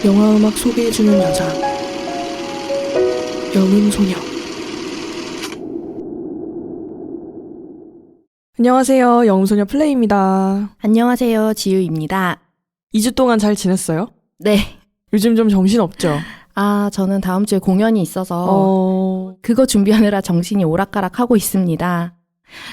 영화음악 소개해주는 여자 영음소녀. 안녕하세요, 영음소녀 플레이입니다. 안녕하세요, 지유입니다. 2주 동안 잘 지냈어요? 네. 요즘 좀 정신없죠? 저는 다음 주에 공연이 있어서 그거 준비하느라 정신이 오락가락하고 있습니다.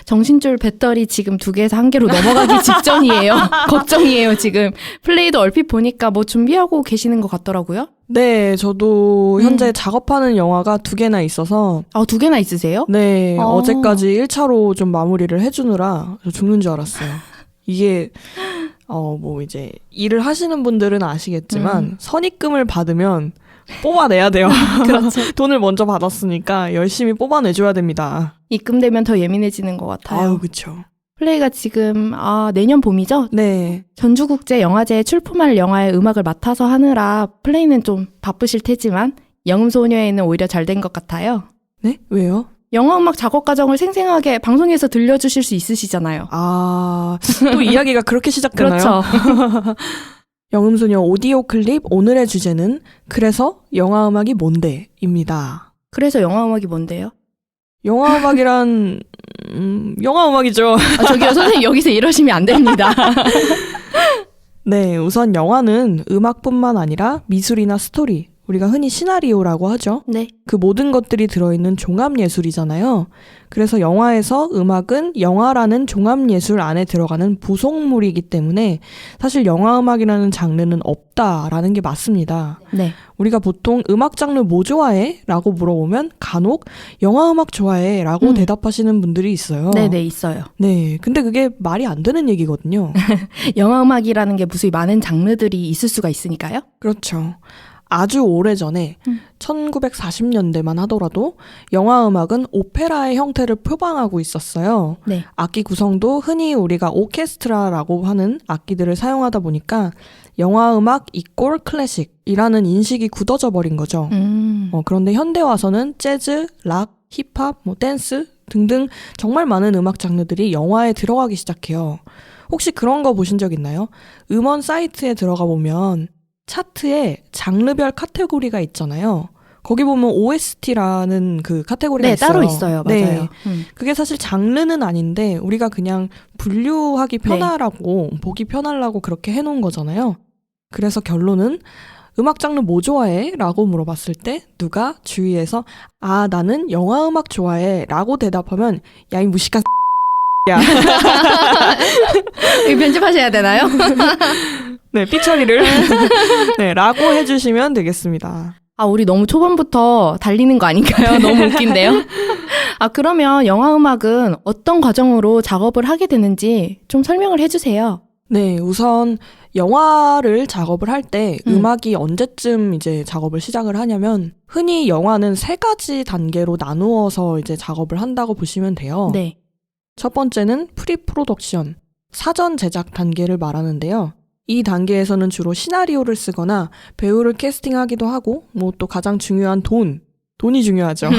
정신줄 배터리 지금 2개에서 1개로 넘어가기 직전이에요. 걱정이에요, 지금. 플레이도 얼핏 보니까 뭐 준비하고 계시는 것 같더라고요. 네, 저도 현재 작업하는 영화가 2개나 있어서 2개나 있으세요? 네, 어제까지 1차로 좀 마무리를 해주느라 저 죽는 줄 알았어요. 이게 뭐 이제 일을 하시는 분들은 아시겠지만 선입금을 받으면 뽑아내야 돼요. 그렇죠. 돈을 먼저 받았으니까 열심히 뽑아내줘야 됩니다. 입금되면 더 예민해지는 것 같아요. 아유, 그쵸. 플레이가 지금 내년 봄이죠? 네. 전주국제영화제에 출품할 영화의 음악을 맡아서 하느라 플레이는 좀 바쁘실 테지만 영음소녀에는 오히려 잘 된 것 같아요. 네? 왜요? 영화음악 작업 과정을 생생하게 방송에서 들려주실 수 있으시잖아요. 또 이야기가 그렇게 시작되나요? 그렇죠. 영음소녀 오디오 클립 오늘의 주제는 그래서 영화음악이 뭔데? 입니다. 그래서 영화음악이 뭔데요? 영화음악이란 영화음악이죠. 저기요, 선생님 여기서 이러시면 안 됩니다. 네, 우선 영화는 음악뿐만 아니라 미술이나 스토리, 우리가 흔히 시나리오라고 하죠. 네. 그 모든 것들이 들어있는 종합예술이잖아요. 그래서 영화에서 음악은 영화라는 종합예술 안에 들어가는 부속물이기 때문에 사실 영화음악이라는 장르는 없다라는 게 맞습니다. 네. 우리가 보통 음악 장르 뭐 좋아해? 라고 물어보면 간혹 영화음악 좋아해 라고 대답하시는 분들이 있어요. 네네, 있어요. 네, 근데 그게 말이 안 되는 얘기거든요. 영화음악이라는 게 무수히 많은 장르들이 있을 수가 있으니까요. 그렇죠. 아주 오래전에 1940년대만 하더라도 영화음악은 오페라의 형태를 표방하고 있었어요. 네. 악기 구성도 흔히 우리가 오케스트라라고 하는 악기들을 사용하다 보니까 영화음악 이꼴 클래식이라는 인식이 굳어져 버린 거죠. 그런데 현대 와서는 재즈, 락, 힙합, 댄스 등등 정말 많은 음악 장르들이 영화에 들어가기 시작해요. 혹시 그런 거 보신 적 있나요? 음원 사이트에 들어가 보면 차트에 장르별 카테고리가 있잖아요. 거기 보면 OST라는 그 카테고리가 있어요. 따로 있어요. 맞아요. 네. 그게 사실 장르는 아닌데 우리가 그냥 분류하기 편하라고 보기 편하려고 그렇게 해놓은 거잖아요. 그래서 결론은 음악 장르 뭐 좋아해? 라고 물어봤을 때 누가 주위에서 나는 영화음악 좋아해 라고 대답하면 야, 이 무식한 야. 이거 편집하셔야 되나요? 네, 삐 처리를 네, 라고 해주시면 되겠습니다. 우리 너무 초반부터 달리는 거 아닌가요? 너무 웃긴데요? 그러면 영화음악은 어떤 과정으로 작업을 하게 되는지 좀 설명을 해주세요. 네, 우선 영화를 작업을 할 때 음악이 언제쯤 이제 작업을 시작을 하냐면 흔히 영화는 3가지 단계로 나누어서 이제 작업을 한다고 보시면 돼요. 네. 첫 번째는 프리 프로덕션, 사전 제작 단계를 말하는데요. 이 단계에서는 주로 시나리오를 쓰거나 배우를 캐스팅하기도 하고 또 가장 중요한 돈이 중요하죠.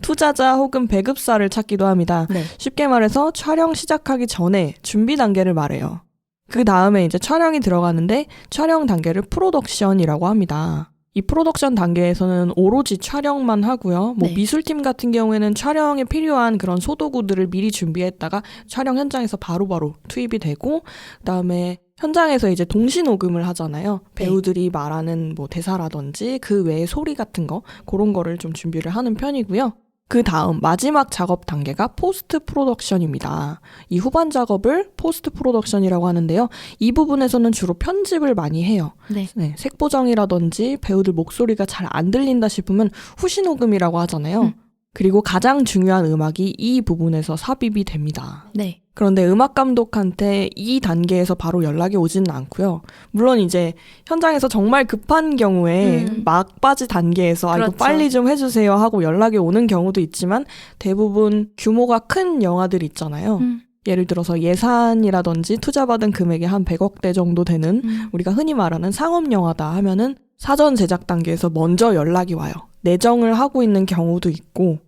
투자자 혹은 배급사를 찾기도 합니다. 네. 쉽게 말해서 촬영 시작하기 전에 준비 단계를 말해요. 그 다음에 이제 촬영이 들어가는데 촬영 단계를 프로덕션이라고 합니다. 이 프로덕션 단계에서는 오로지 촬영만 하고요. 네. 미술팀 같은 경우에는 촬영에 필요한 그런 소도구들을 미리 준비했다가 촬영 현장에서 바로바로 투입이 되고, 그다음에 현장에서 이제 동시 녹음을 하잖아요. 배우들이 말하는 대사라든지 그 외의 소리 같은 거, 그런 거를 좀 준비를 하는 편이고요. 그 다음 마지막 작업 단계가 포스트 프로덕션입니다. 이 후반 작업을 포스트 프로덕션이라고 하는데요. 이 부분에서는 주로 편집을 많이 해요. 네. 색보정이라든지 배우들 목소리가 잘 안 들린다 싶으면 후시 녹음이라고 하잖아요. 그리고 가장 중요한 음악이 이 부분에서 삽입이 됩니다. 네. 그런데 음악 감독한테 이 단계에서 바로 연락이 오지는 않고요. 물론 이제 현장에서 정말 급한 경우에 막바지 단계에서 그렇죠. 이거 빨리 좀 해주세요 하고 연락이 오는 경우도 있지만 대부분 규모가 큰 영화들 있잖아요. 예를 들어서 예산이라든지 투자받은 금액이 한 100억대 정도 되는 우리가 흔히 말하는 상업영화다 하면은 사전 제작 단계에서 먼저 연락이 와요. 내정을 하고 있는 경우도 있고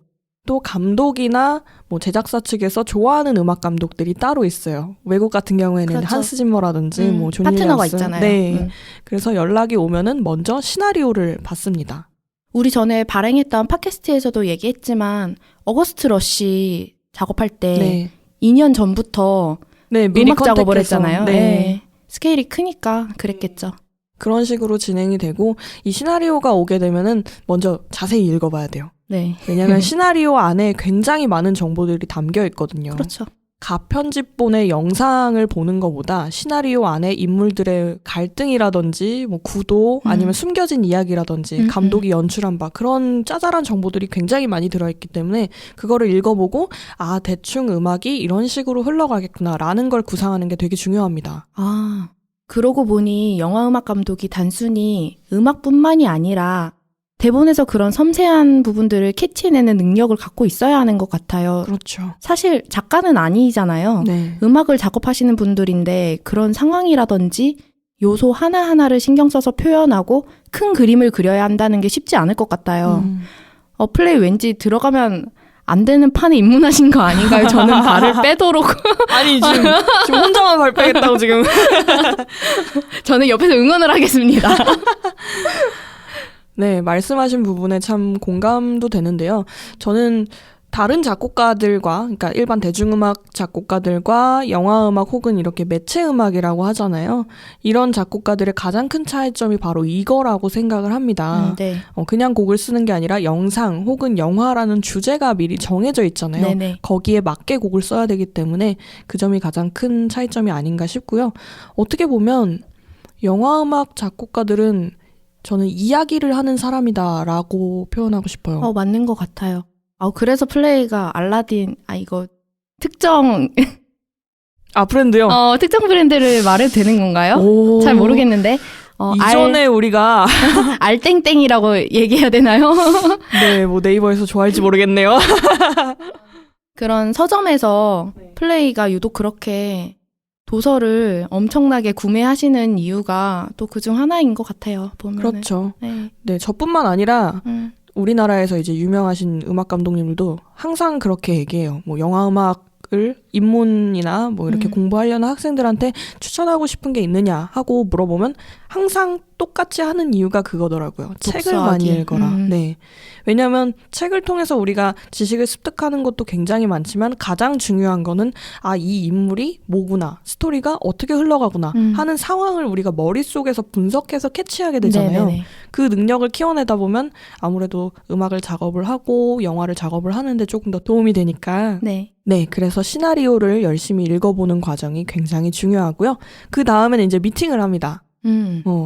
또 감독이나 뭐 제작사 측에서 좋아하는 음악 감독들이 따로 있어요. 외국 같은 경우에는 그렇죠. 한스 짐머라든지 뭐 존 파트너가 윌리엄스. 있잖아요. 네. 그래서 연락이 오면은 먼저 시나리오를 받습니다. 우리 전에 발행했던 팟캐스트에서도 얘기했지만 어거스트 러쉬 작업할 때 네. 2년 전부터 네, 미리 음악 작업을 컨택해서. 했잖아요. 네. 네. 스케일이 크니까 그랬겠죠. 그런 식으로 진행이 되고 이 시나리오가 오게 되면은 먼저 자세히 읽어봐야 돼요. 네. 왜냐하면 시나리오 안에 굉장히 많은 정보들이 담겨 있거든요. 그렇죠. 가편집본의 영상을 보는 것보다 시나리오 안에 인물들의 갈등이라든지 뭐 구도 아니면 숨겨진 이야기라든지 감독이 연출한 바 그런 짜잘한 정보들이 굉장히 많이 들어있기 때문에 그거를 읽어보고 아 대충 음악이 이런 식으로 흘러가겠구나라는 걸 구상하는 게 되게 중요합니다. 아, 그러고 보니 영화음악 감독이 단순히 음악뿐만이 아니라 대본에서 그런 섬세한 부분들을 캐치해내는 능력을 갖고 있어야 하는 것 같아요. 그렇죠. 사실 작가는 아니잖아요. 네. 음악을 작업하시는 분들인데 그런 상황이라든지 요소 하나하나를 신경 써서 표현하고 큰 그림을 그려야 한다는 게 쉽지 않을 것 같아요. 플레이 왠지 들어가면 안 되는 판에 입문하신 거 아닌가요? 저는 발을 빼도록. 아니 지금 혼자만 발 빼겠다고 지금. 저는 옆에서 응원을 하겠습니다. 네, 말씀하신 부분에 참 공감도 되는데요. 저는 다른 작곡가들과, 그러니까 일반 대중음악 작곡가들과 영화음악 혹은 이렇게 매체음악이라고 하잖아요. 이런 작곡가들의 가장 큰 차이점이 바로 이거라고 생각을 합니다. 네. 그냥 곡을 쓰는 게 아니라 영상 혹은 영화라는 주제가 미리 정해져 있잖아요. 네네. 거기에 맞게 곡을 써야 되기 때문에 그 점이 가장 큰 차이점이 아닌가 싶고요. 어떻게 보면 영화음악 작곡가들은 저는 이야기를 하는 사람이다라고 표현하고 싶어요. 맞는 것 같아요. 그래서 플레이가 알라딘, 이거 특정 브랜드요? 특정 브랜드를 말해도 되는 건가요? 잘 모르겠는데. 이전에 우리가 알땡땡이라고 얘기해야 되나요? 네, 뭐 네이버에서 좋아할지 모르겠네요. 그런 서점에서 플레이가 유독 그렇게 도서를 엄청나게 구매하시는 이유가 또 그중 하나인 것 같아요. 보면은. 그렇죠. 네, 저뿐만 아니라 우리나라에서 이제 유명하신 음악 감독님들도 항상 그렇게 얘기해요. 뭐 영화 음악을 입문이나 뭐 이렇게 공부하려는 학생들한테 추천하고 싶은 게 있느냐 하고 물어보면 항상 똑같이 하는 이유가 그거더라고요. 책을 많이 읽어라. 네. 왜냐하면 책을 통해서 우리가 지식을 습득하는 것도 굉장히 많지만 가장 중요한 거는 이 인물이 뭐구나, 스토리가 어떻게 흘러가구나 하는 상황을 우리가 머릿속에서 분석해서 캐치하게 되잖아요. 네네네. 그 능력을 키워내다 보면 아무래도 음악을 작업을 하고 영화를 작업을 하는데 조금 더 도움이 되니까 네. 네, 그래서 시나리오를 열심히 읽어보는 과정이 굉장히 중요하고요. 그 다음에는 이제 미팅을 합니다.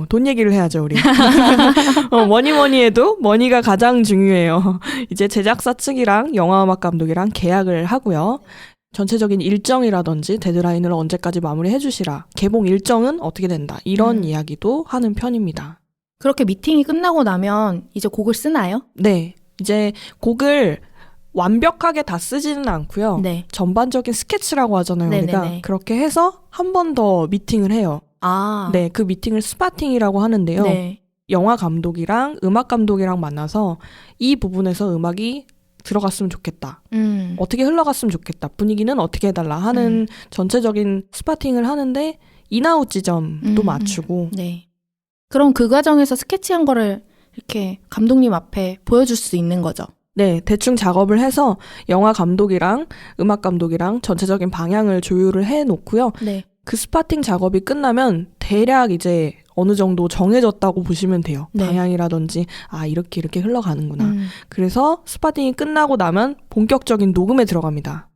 돈 얘기를 해야죠, 우리. 뭐니 해도 머니가 가장 중요해요. 이제 제작사 측이랑 영화음악 감독이랑 계약을 하고요. 전체적인 일정이라든지 데드라인을 언제까지 마무리해 주시라. 개봉 일정은 어떻게 된다. 이런 이야기도 하는 편입니다. 그렇게 미팅이 끝나고 나면 이제 곡을 쓰나요? 네, 이제 곡을 완벽하게 다 쓰지는 않고요. 네. 전반적인 스케치라고 하잖아요, 네네네. 우리가. 그렇게 해서 한 번 더 미팅을 해요. 네, 그 미팅을 스파팅이라고 하는데요. 네. 영화 감독이랑 음악 감독이랑 만나서 이 부분에서 음악이 들어갔으면 좋겠다. 어떻게 흘러갔으면 좋겠다. 분위기는 어떻게 해달라 하는 전체적인 스파팅을 하는데 인아웃 지점도 맞추고. 네. 그럼 그 과정에서 스케치한 거를 이렇게 감독님 앞에 보여줄 수 있는 거죠? 네, 대충 작업을 해서 영화 감독이랑 음악 감독이랑 전체적인 방향을 조율을 해놓고요. 네. 그 스파팅 작업이 끝나면 대략 이제 어느 정도 정해졌다고 보시면 돼요. 네. 방향이라든지 이렇게 흘러가는구나. 그래서 스파팅이 끝나고 나면 본격적인 녹음에 들어갑니다.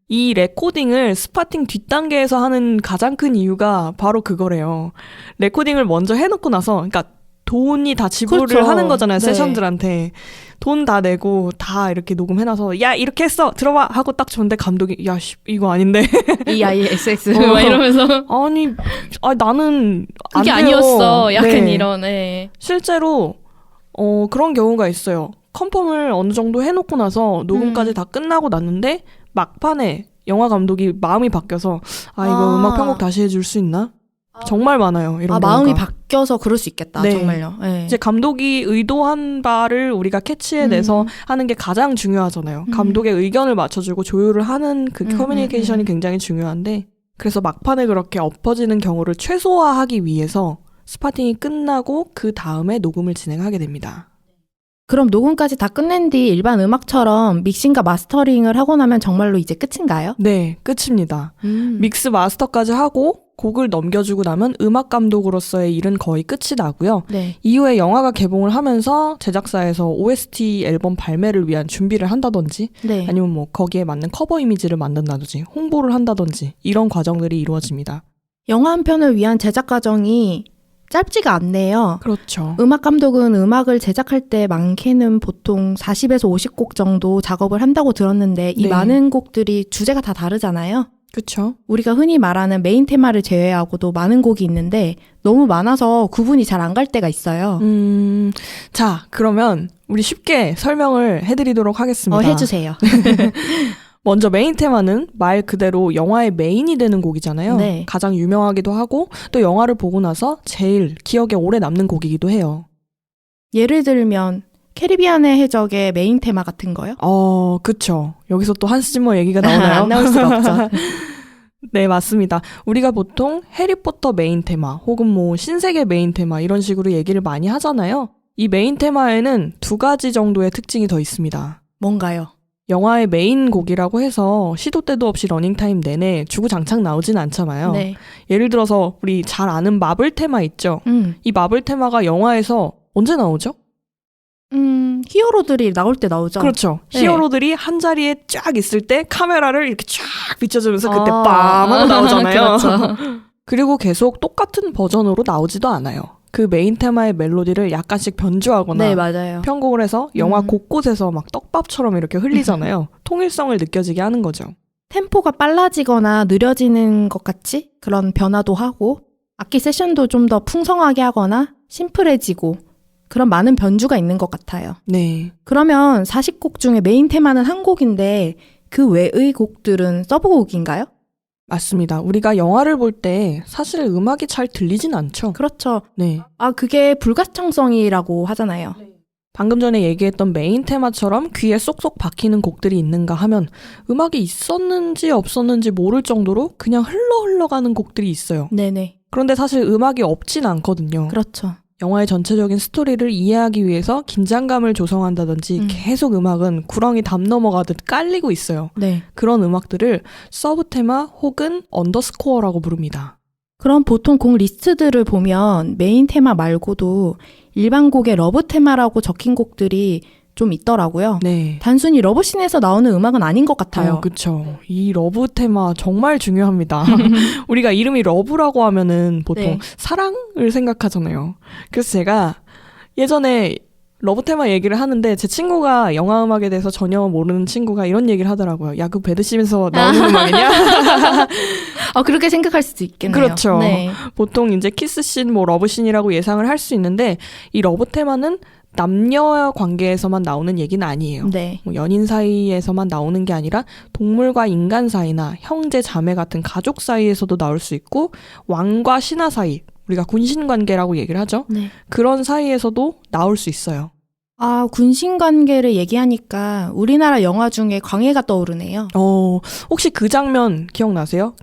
이 레코딩을 스파팅 뒷단계에서 하는 가장 큰 이유가 바로 그거래요. 레코딩을 먼저 해놓고 나서 그러니까 돈이 다 지불을 그렇죠. 하는 거잖아요. 네. 세션들한테. 돈 다 내고 다 이렇게 녹음해놔서 야 이렇게 했어 들어와 하고 딱 줬는데 감독이 야 이거 아닌데 EISX 막 이러면서 아니 나는 그게 안 돼요. 아니었어. 약간 네. 이런. 네. 실제로 그런 경우가 있어요. 컨펌을 어느 정도 해놓고 나서 녹음까지 다 끝나고 났는데 막판에 영화 감독이 마음이 바뀌어서 이거 음악 편곡 다시 해줄 수 있나? 정말 많아요. 이런 마음이 경우가. 바뀌어서 그럴 수 있겠다. 네. 정말요. 네. 이제 감독이 의도한 바를 우리가 캐치해내서 하는 게 가장 중요하잖아요. 감독의 의견을 맞춰주고 조율을 하는 그 커뮤니케이션이 굉장히 중요한데 그래서 막판에 그렇게 엎어지는 경우를 최소화하기 위해서 스파팅이 끝나고 그 다음에 녹음을 진행하게 됩니다. 그럼 녹음까지 다 끝낸 뒤 일반 음악처럼 믹싱과 마스터링을 하고 나면 정말로 이제 끝인가요? 네, 끝입니다. 믹스 마스터까지 하고 곡을 넘겨주고 나면 음악 감독으로서의 일은 거의 끝이 나고요. 네. 이후에 영화가 개봉을 하면서 제작사에서 OST 앨범 발매를 위한 준비를 한다든지 네. 아니면 뭐 거기에 맞는 커버 이미지를 만든다든지 홍보를 한다든지 이런 과정들이 이루어집니다. 영화 한 편을 위한 제작 과정이 짧지가 않네요. 그렇죠. 음악 감독은 음악을 제작할 때 많게는 보통 40에서 50곡 정도 작업을 한다고 들었는데 이 네. 많은 곡들이 주제가 다 다르잖아요. 그렇죠. 우리가 흔히 말하는 메인 테마를 제외하고도 많은 곡이 있는데 너무 많아서 구분이 잘 안 갈 때가 있어요. 자, 그러면 우리 쉽게 설명을 해드리도록 하겠습니다. 해주세요. 먼저 메인 테마는 말 그대로 영화의 메인이 되는 곡이잖아요. 네. 가장 유명하기도 하고 또 영화를 보고 나서 제일 기억에 오래 남는 곡이기도 해요. 예를 들면 캐리비안의 해적의 메인 테마 같은 거요? 그쵸. 여기서 또 한스 짐머 얘기가 나오나요? 안 나올 수가 없죠. 네, 맞습니다. 우리가 보통 해리포터 메인 테마 혹은 뭐 신세계 메인 테마 이런 식으로 얘기를 많이 하잖아요. 이 메인 테마에는 2가지 정도의 특징이 더 있습니다. 뭔가요? 영화의 메인 곡이라고 해서 시도 때도 없이 러닝타임 내내 주구장창 나오진 않잖아요. 네. 예를 들어서 우리 잘 아는 마블 테마 있죠? 이 마블 테마가 영화에서 언제 나오죠? 히어로들이 나올 때 나오죠. 그렇죠. 네. 히어로들이 한 자리에 쫙 있을 때 카메라를 이렇게 쫙 비춰주면서 그때 빰 하고 나오잖아요. 그렇죠. 그리고 계속 똑같은 버전으로 나오지도 않아요. 그 메인 테마의 멜로디를 약간씩 변주하거나 네, 맞아요. 편곡을 해서 영화 곳곳에서 막 떡밥처럼 이렇게 흘리잖아요. 통일성을 느껴지게 하는 거죠. 템포가 빨라지거나 느려지는 것 같이 그런 변화도 하고 악기 세션도 좀 더 풍성하게 하거나 심플해지고 그런 많은 변주가 있는 것 같아요. 네. 그러면 40곡 중에 메인 테마는 한 곡인데 그 외의 곡들은 서브곡인가요? 맞습니다. 우리가 영화를 볼 때 사실 음악이 잘 들리진 않죠. 그렇죠. 네. 그게 불가창성이라고 하잖아요. 방금 전에 얘기했던 메인 테마처럼 귀에 쏙쏙 박히는 곡들이 있는가 하면 음악이 있었는지 없었는지 모를 정도로 그냥 흘러가는 곡들이 있어요. 네네. 그런데 사실 음악이 없진 않거든요. 그렇죠. 영화의 전체적인 스토리를 이해하기 위해서 긴장감을 조성한다든지 계속 음악은 구렁이 담 넘어가듯 깔리고 있어요. 네. 그런 음악들을 서브 테마 혹은 언더스코어라고 부릅니다. 그럼 보통 곡 리스트들을 보면 메인 테마 말고도 일반 곡에 러브 테마라고 적힌 곡들이 좀 있더라고요. 네. 단순히 러브씬에서 나오는 음악은 아닌 것 같아요. 그렇죠. 이 러브 테마 정말 중요합니다. 우리가 이름이 러브라고 하면은 보통 네. 사랑을 생각하잖아요. 그래서 제가 예전에 러브 테마 얘기를 하는데 제 친구가 영화 음악에 대해서 전혀 모르는 친구가 이런 얘기를 하더라고요. 야, 그 배드심에서 나오는 음악이냐? 그렇게 생각할 수도 있겠네요. 그렇죠. 네. 보통 이제 키스씬, 뭐 러브씬이라고 예상을 할 수 있는데 이 러브 테마는 남녀 관계에서만 나오는 얘기는 아니에요. 네. 뭐 연인 사이에서만 나오는 게 아니라 동물과 인간 사이나 형제, 자매 같은 가족 사이에서도 나올 수 있고 왕과 신하 사이, 우리가 군신 관계라고 얘기를 하죠. 네. 그런 사이에서도 나올 수 있어요. 군신 관계를 얘기하니까 우리나라 영화 중에 광해가 떠오르네요. 혹시 그 장면 기억나세요?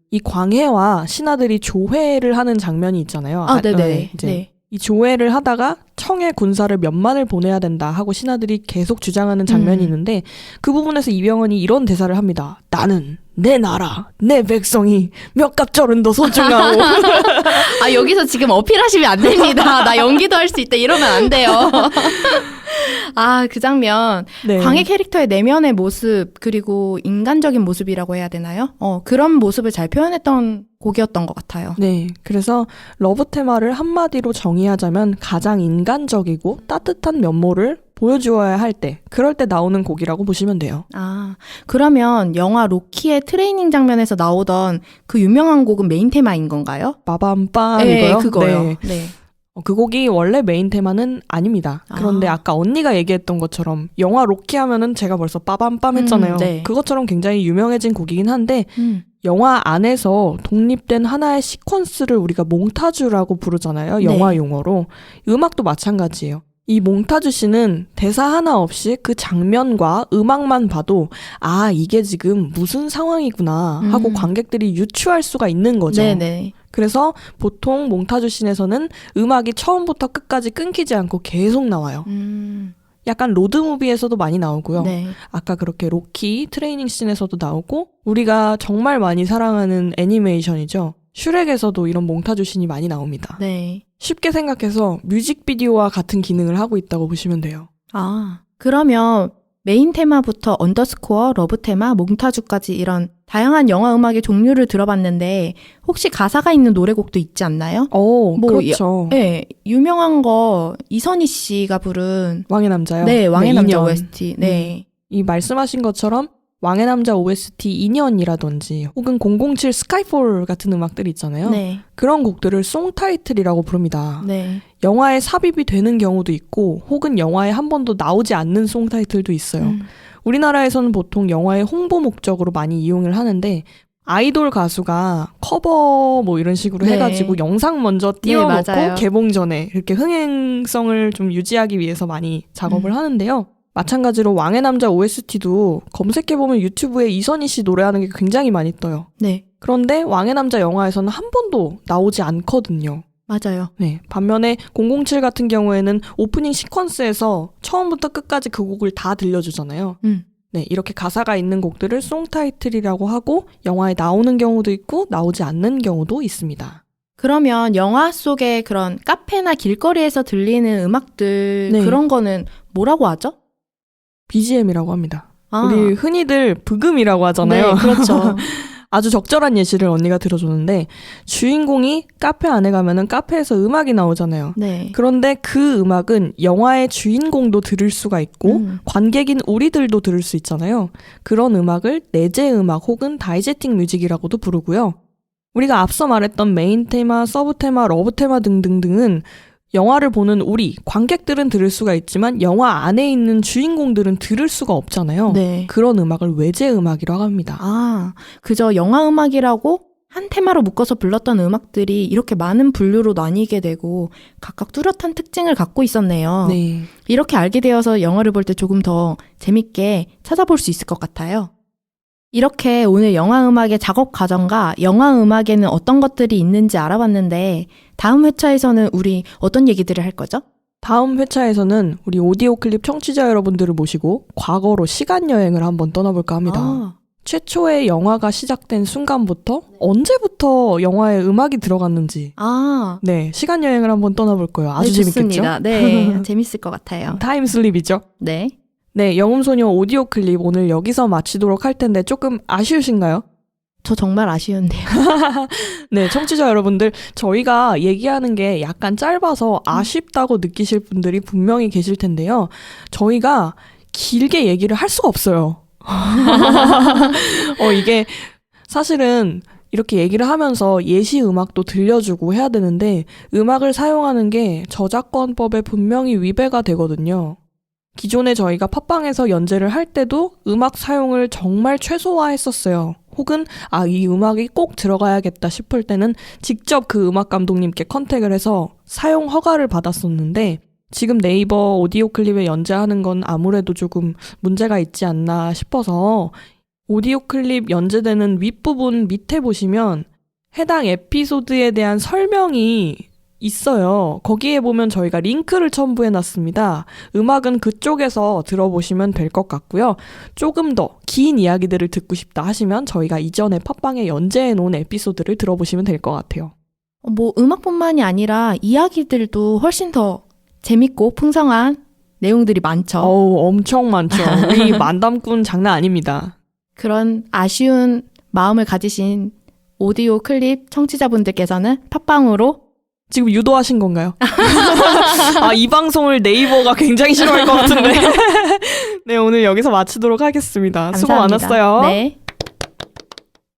이 광해와 신하들이 조회를 하는 장면이 있잖아요. 네네. 이제 네. 이 조회를 하다가 청해 군사를 몇만을 보내야 된다 하고 신하들이 계속 주장하는 장면이 있는데 그 부분에서 이병헌이 이런 대사를 합니다. 나는 내 나라, 내 백성이 몇 갑절은 더 소중하오. 여기서 지금 어필하시면 안 됩니다. 나 연기도 할 수 있다 이러면 안 돼요. 그 장면. 네. 광해 캐릭터의 내면의 모습 그리고 인간적인 모습이라고 해야 되나요? 그런 모습을 잘 표현했던 곡이었던 것 같아요. 네. 그래서 러브 테마를 한마디로 정의하자면 가장 인간적이고 따뜻한 면모를 보여주어야 할 때, 그럴 때 나오는 곡이라고 보시면 돼요. 그러면 영화 로키의 트레이닝 장면에서 나오던 그 유명한 곡은 메인 테마인 건가요? 빠밤빰 네, 이거요? 그거요. 네. 네. 그 곡이 원래 메인 테마는 아닙니다. 그런데 아까 언니가 얘기했던 것처럼 영화 로키 하면은 제가 벌써 빠밤빰 했잖아요. 네. 그것처럼 굉장히 유명해진 곡이긴 한데 영화 안에서 독립된 하나의 시퀀스를 우리가 몽타주라고 부르잖아요. 영화 네. 용어로. 음악도 마찬가지예요. 이 몽타주 씬은 대사 하나 없이 그 장면과 음악만 봐도 아, 이게 지금 무슨 상황이구나 하고 관객들이 유추할 수가 있는 거죠. 네네. 그래서 보통 몽타주 씬에서는 음악이 처음부터 끝까지 끊기지 않고 계속 나와요. 약간 로드무비에서도 많이 나오고요. 네. 아까 그렇게 로키 트레이닝 씬에서도 나오고 우리가 정말 많이 사랑하는 애니메이션이죠. 슈렉에서도 이런 몽타주 씬이 많이 나옵니다. 네. 쉽게 생각해서 뮤직비디오와 같은 기능을 하고 있다고 보시면 돼요. 아, 그러면 메인 테마부터 언더스코어, 러브 테마, 몽타주까지 이런 다양한 영화 음악의 종류를 들어봤는데 혹시 가사가 있는 노래곡도 있지 않나요? 그렇죠. 네, 유명한 거 이선희 씨가 부른 왕의 남자요? 네, 왕의 남자 인연. OST. 네. 이 말씀하신 것처럼 왕의 남자 OST 인연이라든지 혹은 007 스카이폴 같은 음악들 있잖아요. 네. 그런 곡들을 송타이틀이라고 부릅니다. 네. 영화에 삽입이 되는 경우도 있고 혹은 영화에 한 번도 나오지 않는 송타이틀도 있어요. 우리나라에서는 보통 영화의 홍보 목적으로 많이 이용을 하는데 아이돌 가수가 커버 뭐 이런 식으로 네. 해가지고 영상 먼저 띄워놓고 맞아요. 개봉 전에 이렇게 흥행성을 좀 유지하기 위해서 많이 작업을 하는데요. 마찬가지로 왕의 남자 OST도 검색해보면 유튜브에 이선희 씨 노래하는 게 굉장히 많이 떠요. 네. 그런데 왕의 남자 영화에서는 한 번도 나오지 않거든요. 맞아요. 네. 반면에 007 같은 경우에는 오프닝 시퀀스에서 처음부터 끝까지 그 곡을 다 들려주잖아요. 네. 이렇게 가사가 있는 곡들을 송타이틀이라고 하고 영화에 나오는 경우도 있고 나오지 않는 경우도 있습니다. 그러면 영화 속의 그런 카페나 길거리에서 들리는 음악들 네. 그런 거는 뭐라고 하죠? BGM이라고 합니다. 아. 우리 흔히들 브금이라고 하잖아요. 네, 그렇죠. 아주 적절한 예시를 언니가 들어줬는데 주인공이 카페 안에 가면은 카페에서 음악이 나오잖아요. 네. 그런데 그 음악은 영화의 주인공도 들을 수가 있고 관객인 우리들도 들을 수 있잖아요. 그런 음악을 내재 음악 혹은 다이제팅 뮤직이라고도 부르고요. 우리가 앞서 말했던 메인 테마, 서브 테마, 러브 테마 등등등은 영화를 보는 우리 관객들은 들을 수가 있지만 영화 안에 있는 주인공들은 들을 수가 없잖아요. 네. 그런 음악을 외재 음악이라고 합니다. 아, 그저 영화 음악이라고 한 테마로 묶어서 불렀던 음악들이 이렇게 많은 분류로 나뉘게 되고 각각 뚜렷한 특징을 갖고 있었네요. 네. 이렇게 알게 되어서 영화를 볼 때 조금 더 재밌게 찾아볼 수 있을 것 같아요. 이렇게 오늘 영화 음악의 작업 과정과 영화 음악에는 어떤 것들이 있는지 알아봤는데 다음 회차에서는 우리 어떤 얘기들을 할 거죠? 다음 회차에서는 우리 오디오 클립 청취자 여러분들을 모시고 과거로 시간 여행을 한번 떠나볼까 합니다. 아, 최초의 영화가 시작된 순간부터 언제부터 영화에 음악이 들어갔는지 네, 시간 여행을 한번 떠나볼 거예요. 아주 네, 재밌겠죠? 좋습니다. 네, 재밌을 것 같아요. 타임슬립이죠? 네. 네, 영음소녀 오디오 클립 오늘 여기서 마치도록 할 텐데 조금 아쉬우신가요? 저 정말 아쉬운데요. 네, 청취자 여러분들, 저희가 얘기하는 게 약간 짧아서 아쉽다고 느끼실 분들이 분명히 계실 텐데요. 저희가 길게 얘기를 할 수가 없어요. 이게 사실은 이렇게 얘기를 하면서 예시 음악도 들려주고 해야 되는데 음악을 사용하는 게 저작권법에 분명히 위배가 되거든요. 기존에 저희가 팟빵에서 연재를 할 때도 음악 사용을 정말 최소화했었어요. 혹은 이 음악이 꼭 들어가야겠다 싶을 때는 직접 그 음악 감독님께 컨택을 해서 사용 허가를 받았었는데 지금 네이버 오디오 클립에 연재하는 건 아무래도 조금 문제가 있지 않나 싶어서 오디오 클립 연재되는 윗부분 밑에 보시면 해당 에피소드에 대한 설명이 있어요. 거기에 보면 저희가 링크를 첨부해놨습니다. 음악은 그쪽에서 들어보시면 될 것 같고요. 조금 더 긴 이야기들을 듣고 싶다 하시면 저희가 이전에 팟빵에 연재해놓은 에피소드를 들어보시면 될 것 같아요. 뭐 음악뿐만이 아니라 이야기들도 훨씬 더 재밌고 풍성한 내용들이 많죠. 엄청 많죠. 우리 만담꾼 장난 아닙니다. 그런 아쉬운 마음을 가지신 오디오 클립 청취자분들께서는 팟빵으로 지금 유도하신 건가요? 이 방송을 네이버가 굉장히 싫어할 것 같은데. 네, 오늘 여기서 마치도록 하겠습니다. 감사합니다. 수고 많았어요. 네.